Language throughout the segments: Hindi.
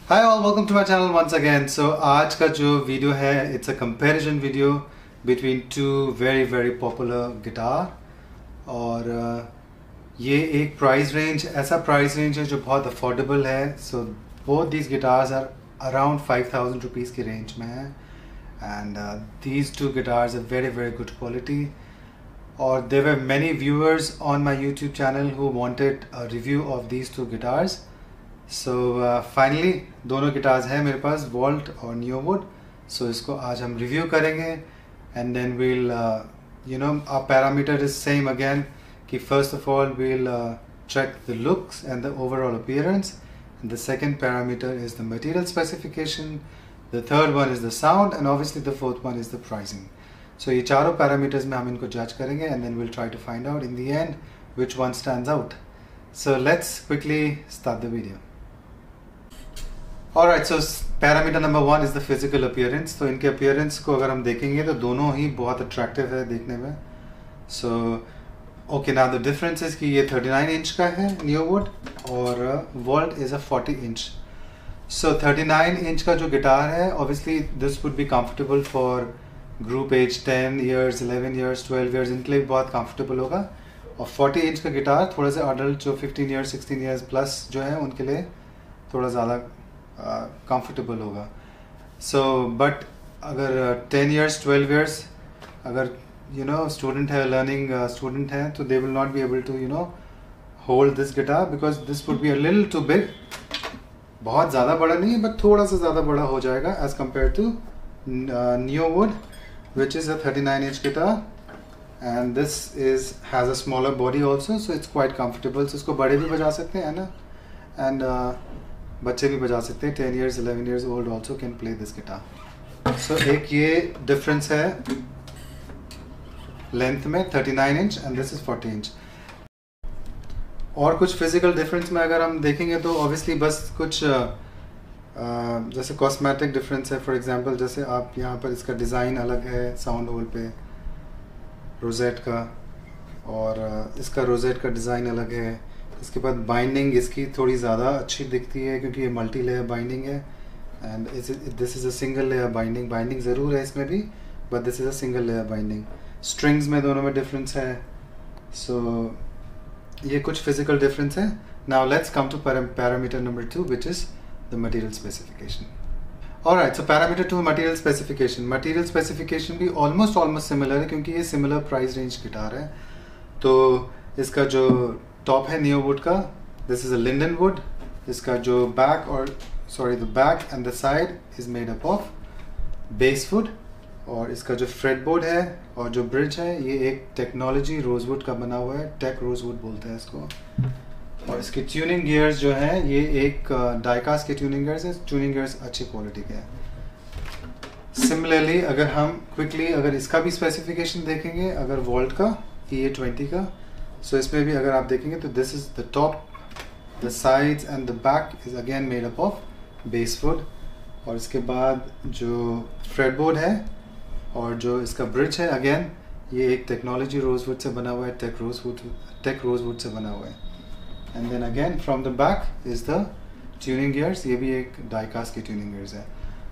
Hi all, welcome to my channel once again. So आज का जो वीडियो है it's a comparison video between two very popular guitar और ये एक प्राइस रेंज ऐसा प्राइस रेंज है जो बहुत अफोर्डेबल है. So both these guitars are around 5,000 rupees की रेंज में है and these two guitars are very good quality. और there were many viewers on my YouTube channel who wanted a review of these two guitars. So finally दोनों गिटार्स हैं मेरे पास, वॉल्ट और नियोवुड. सो इसको आज हम रिव्यू करेंगे and then we'll our parameter is same again कि first of all we'll check the looks and the overall appearance, and the second parameter is the material specification, the third one is the sound, and obviously the fourth one is the pricing. So ये चारों parameters में हम इनको judge करेंगे and then we'll try to find out in the end which one stands out. So let's quickly start the video. Alright, so parameter number 1 is the physical appearance. तो इनके appearance को अगर हम देखेंगे तो दोनों ही बहुत attractive है देखने में. So okay, now the difference is कि ये 39 इंच का है नियोवुड और Vault is a 40 inch. So 39 inch का जो गिटार है, obviously this would be comfortable for group age 10 years, 11 years, 12 years, इनके लिए बहुत comfortable होगा. और 40 इंच का गिटार थोड़ा सा adult जो 15 years, 16 years plus जो है उनके लिए थोड़ा ज़्यादा कंफर्टेबल होगा. सो बट अगर 10 years 12 years अगर स्टूडेंट है, लर्निंग स्टूडेंट है, तो they will not be able to hold this guitar because this would be a little too big. बहुत ज़्यादा बड़ा नहीं है बट थोड़ा सा ज़्यादा बड़ा हो जाएगा as compare to Neowood which is a 39 inch guitar and this is has a smaller body also, so it's quite comfortable. So इसको बड़े भी बजा सकते हैं ना, एंड बच्चे भी बजा सकते हैं. 10 years 11 years old also can play this guitar. So एक ये डिफरेंस है लेंथ में 39 inch and this is 40 inch. और कुछ फिजिकल डिफरेंस में अगर हम देखेंगे तो ऑब्वियसली बस कुछ जैसे कॉस्मेटिक डिफरेंस है. फॉर एग्जांपल जैसे आप यहाँ पर इसका डिज़ाइन अलग है साउंड होल पे रोजेट का, और इसका रोजेट का डिज़ाइन अलग है. इसके बाद बाइंडिंग इसकी थोड़ी ज़्यादा अच्छी दिखती है क्योंकि ये मल्टी लेयर बाइंडिंग है and this is a single layer binding. Binding ज़रूर है इसमें भी but this is a single layer binding. Strings में दोनों में डिफरेंस है. सो ये कुछ फिजिकल डिफरेंस है. Now let's come to parameter number 2 which is the material specification. Alright, so parameter 2 material specification. Material specification भी ऑलमोस्ट सिमिलर है क्योंकि ये सिमिलर प्राइस रेंज गिटार है. तो इसका जो टॉप है नियोवुड का, this is a linden wood. इसका जो बैक और the back and the side is made up of basswood. और इसका जो फ्रेटबोर्ड है और जो ब्रिज है ये एक टेक्नोलॉजी रोजवुड का बना हुआ है. टेक रोजवुड बोलते हैं इसको. और इसके ट्यूनिंग गियर्स जो हैं ये एक डाइकास्ट के ट्यूनिंग गियर्स है. ट्यूनिंग गियर्स अच्छी क्वालिटी के हैं. सिमिलरली अगर हम क्विकली अगर इसका भी स्पेसिफिकेशन देखेंगे, अगर वॉल्ट का EA20 का, सो इसमें भी अगर आप देखेंगे तो this is the top, the sides and the back is again made up of basswood. और इसके बाद जो फ्रेटबोर्ड है और जो इसका ब्रिज है अगेन ये एक टेक्नोलॉजी रोजवुड से बना हुआ है. टेक रोजवुड से बना हुआ है. And then again from the back is the tuning gears. ये भी एक डाइकास्ट की ट्यूनिंग गियर्स है.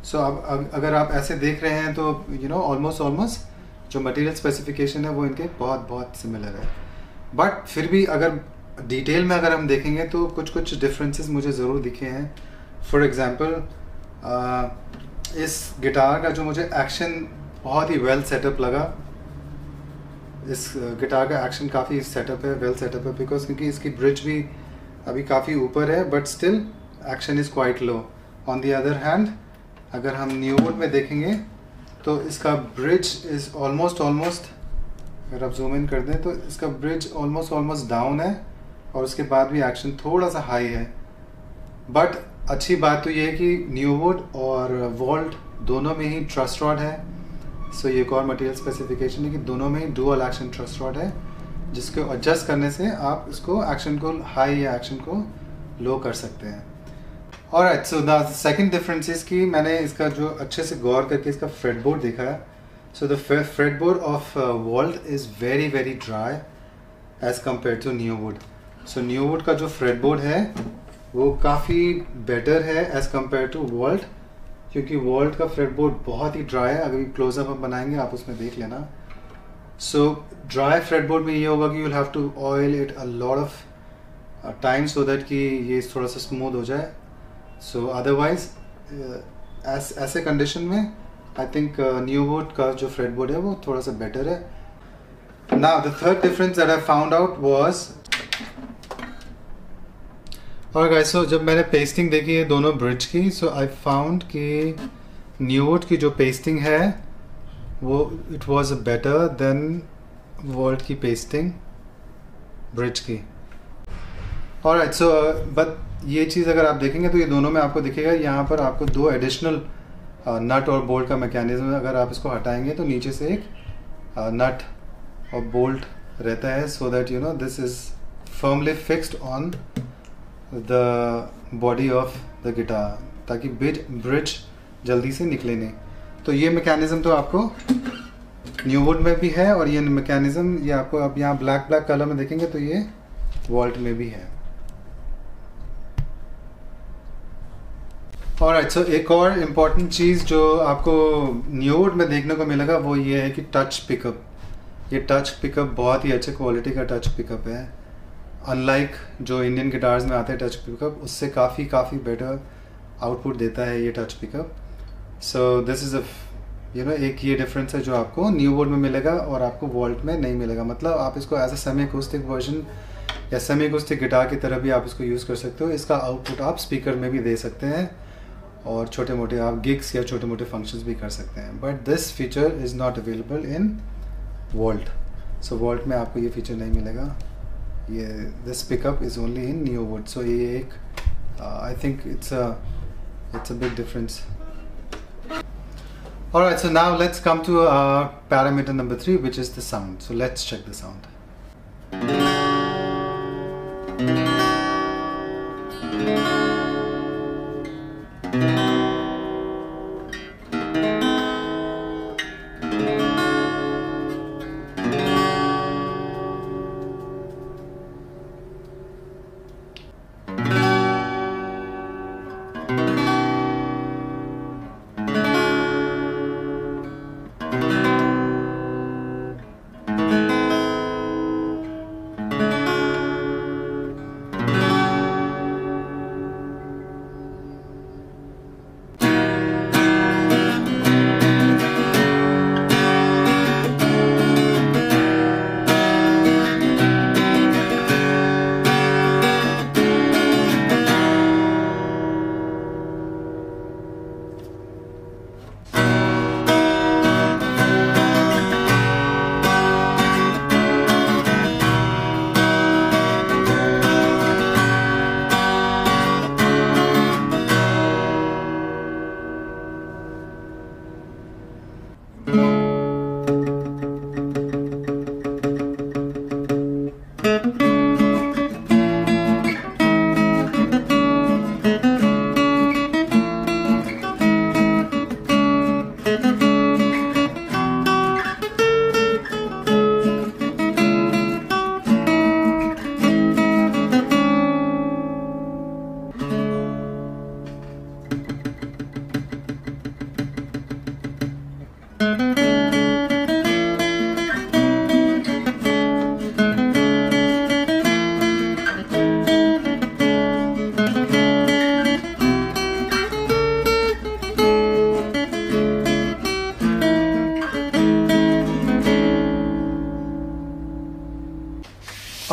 सो अब अगर आप ऐसे देख रहे हैं तो ऑलमोस्ट जो मटेरियल स्पेसिफिकेशन है वो इनके बहुत सिमिलर है. बट फिर भी अगर डिटेल में अगर हम देखेंगे तो कुछ डिफरेंसेस मुझे ज़रूर दिखे हैं. फॉर एग्जांपल इस गिटार का जो मुझे एक्शन बहुत ही वेल सेटअप लगा. इस गिटार का एक्शन काफ़ी सेटअप है, वेल सेटअप है बिकॉज क्योंकि इसकी ब्रिज भी अभी काफ़ी ऊपर है but still action is quite low. On the other hand अगर हम नियोवुड में देखेंगे तो इसका ब्रिज इज़ ऑलमोस्ट अगर आप जूम इन कर दें तो इसका ब्रिज ऑलमोस्ट डाउन है और उसके बाद भी एक्शन थोड़ा सा हाई है. बट अच्छी बात तो ये है कि नियोवुड और वॉल्ट दोनों में ही ट्रस्ट रॉड है. सो ये एक और मटेरियल स्पेसिफिकेशन है कि दोनों में ही डुअल एक्शन ट्रस्ट रॉड है जिसको एडजस्ट करने से आप इसको एक्शन को हाई या एक्शन को लो कर सकते हैं. Alright, so the second difference is कि मैंने इसका जो अच्छे से गौर करके इसका फ्रेटबोर्ड देखा है. So the fretboard of Walt is very dry as compared to Neowood. So Neowood का जो fretboard है वो काफ़ी बेटर है एज़ कम्पेयर टू वॉल्ट, क्योंकि वॉल्ट का फ्रेटबोर्ड बहुत ही ड्राई है। अगर क्लोजअप हम बनाएंगे आप उसमें देख लेना। सो ड्राई फ्रेटबोर्ड में ये होगा कि you will have to oil it a lot of time so that कि ये थोड़ा सा स्मूथ हो जाए। सो अदरवाइज ऐसे कंडीशन में आई थिंक न्यूवुड का जो फ्रेटबोर्ड है वो थोड़ा सा बेटर है। Now the third difference that I found out was, और गाइस सो जब मैंने पेस्टिंग देखी है दोनों ब्रिज की, सो आई फाउंड कि न्यूवुड की जो पेस्टिंग है वो it was better than Vault की पेस्टिंग ब्रिज की। ऑलराइट सो बट ये चीज़ अगर आप देखेंगे तो ये दोनों में आपको दिखेगा यहाँ पर आपको दो एडिशनल नट और बोल्ट का मैकेनिज्म, अगर आप इसको हटाएंगे तो नीचे से एक नट और बोल्ट रहता है, so that you know this is firmly fixed on the body of the guitar, ताकि ब्रिज जल्दी से निकले नहीं। तो ये मैकेनिज्म तो आपको न्यूवुड में भी है, और ये मैकेनिज्म ये आपको अब यहाँ ब्लैक कलर में देखेंगे तो ये वॉल्ट में भी है। ऑलराइट सो एक और इम्पॉर्टेंट चीज़ जो आपको न्यूवुड में देखने को मिलेगा वो ये है कि टच पिकअप। ये टच पिकअप बहुत ही अच्छे क्वालिटी का टच पिकअप है, अनलाइक जो इंडियन गिटार्स में आते हैं टच पिकअप, उससे काफ़ी बेटर आउटपुट देता है ये touch pickup. So this is एक ये डिफरेंस है जो आपको न्यूवुड में मिलेगा और आपको वॉल्ट में नहीं मिलेगा। मतलब आप इसको as a semi acoustic version या सेमी अकूस्टिक गिटार की तरह भी आप इसको यूज़ कर सकते हो। इसका आउटपुट आप स्पीकर में भी दे सकते हैं और छोटे मोटे आप गिग्स या छोटे मोटे फंक्शंस भी कर सकते हैं, but this feature is not available in Vault. So Vault में आपको ये फीचर नहीं मिलेगा। ये this pickup is only in Neowood. So ये एक I think it's a big difference. Alright, so now let's come to parameter number 3, which is the sound. So let's check the sound.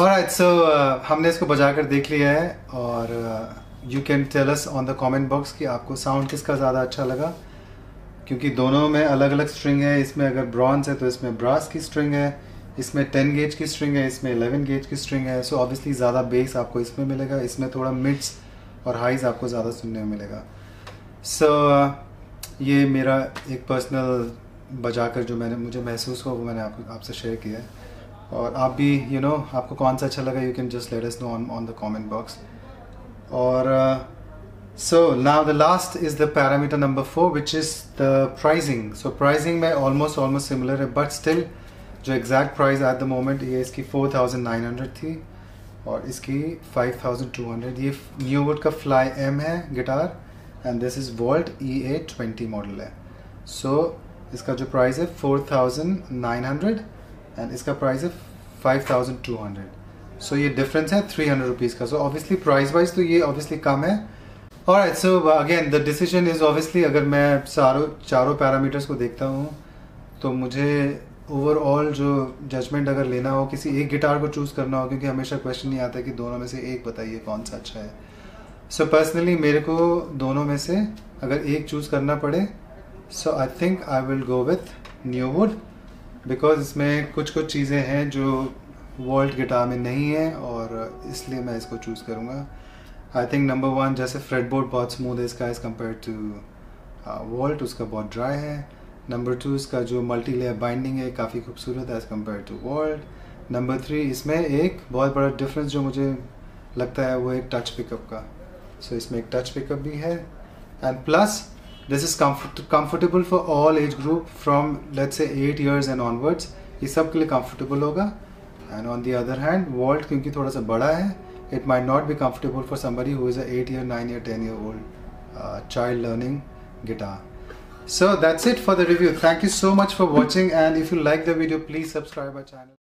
Alright, so हमने इसको बजा कर देख लिया है और you can tell us on the comment box कि आपको साउंड किसका ज़्यादा अच्छा लगा, क्योंकि दोनों में अलग अलग स्ट्रिंग है। इसमें अगर ब्रॉन्ज है तो इसमें ब्रास की स्ट्रिंग है, इसमें 10 गेज की स्ट्रिंग है, इसमें 11 गेज की स्ट्रिंग है। सो ऑब्वियसली ज़्यादा बेस आपको इसमें मिलेगा, इसमें थोड़ा मिड्स और हाइज आपको ज़्यादा सुनने में मिलेगा। सो ये मेरा एक पर्सनल बजाकर जो मुझे महसूस हुआ वो मैंने आपसे शेयर किया है, और आप भी आपको कौन सा अच्छा लगा you can just let us know on the comment box. और so now the last is the parameter number 4 which is the pricing. So pricing में ऑलमोस्ट सिमिलर है, बट स्टिल जो exact price at the moment ये इसकी 4900 थी, और इसकी 5200। ये न्यूवुड का फ्लाई एम है guitar and this is Vault EA20 model है। सो इसका जो प्राइस है 4900 एंड इसका प्राइस है 5200। सो ये डिफरेंस है 300 रुपीज़ का। सो ऑब्वियसली प्राइस वाइज तो ये ऑब्वियसली कम है। Alright, so again the decision is obviously, अगर मैं चारों पैरामीटर्स को देखता हूँ तो मुझे ओवरऑल जो जजमेंट अगर लेना हो, किसी एक गिटार को चूज़ करना हो, क्योंकि हमेशा क्वेश्चन नहीं आता कि दोनों में से एक बताइए कौन सा अच्छा है। सो पर्सनली मेरे को दोनों में से अगर एक चूज़ करना पड़े, so I think I will go with Newwood, because इसमें कुछ चीज़ें हैं जो वॉल्ट गिटार में नहीं है और इसलिए मैं इसको चूज़ करूँगा। आई थिंक नंबर 1, जैसे फ्रेटबोर्ड बहुत स्मूथ है इसका एज़ कम्पेयर टू वॉल्ट, उसका बहुत ड्राई है। नंबर 2, इसका जो मल्टी लेयर बाइंडिंग है काफ़ी खूबसूरत है as compared to Vault. Number 3, इसमें एक बहुत बड़ा डिफरेंस जो मुझे लगता है वो एक टच पिकअप का। सो इसमें एक टच पिकअप भी है and plus this is comfortable for all age group from let's say 8 years and onwards. ये सब के लिए comfortable होगा। And on the other hand Vault क्योंकि थोड़ा सा बड़ा है, it might not be comfortable for somebody who is a 8 year, 9 year, 10 year old child learning guitar. So that's it for the review. Thank you so much for watching, and if you like the video, please subscribe our channel.